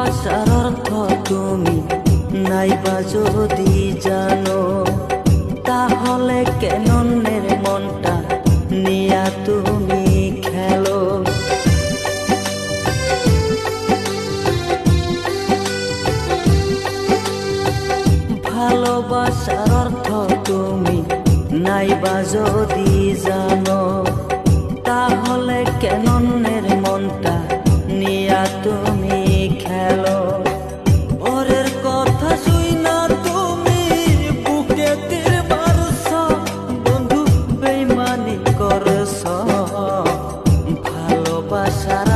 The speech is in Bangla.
ভালোবাসার অর্থ তুমি নাইবা যদি জানো, তাহলে কেন অন্যের মনটা নিয়া তুমি খেলো। ভালোবাসার অর্থ তুমি নাইবা যদি জানো, তাহলে কেন অন্যের মনটা নিয়া তুমি খেলো। ওরের কথা শুইনা তুমি বুকে তীর মারছ, বন্ধু বেইমানি করছ। ভালোবাসার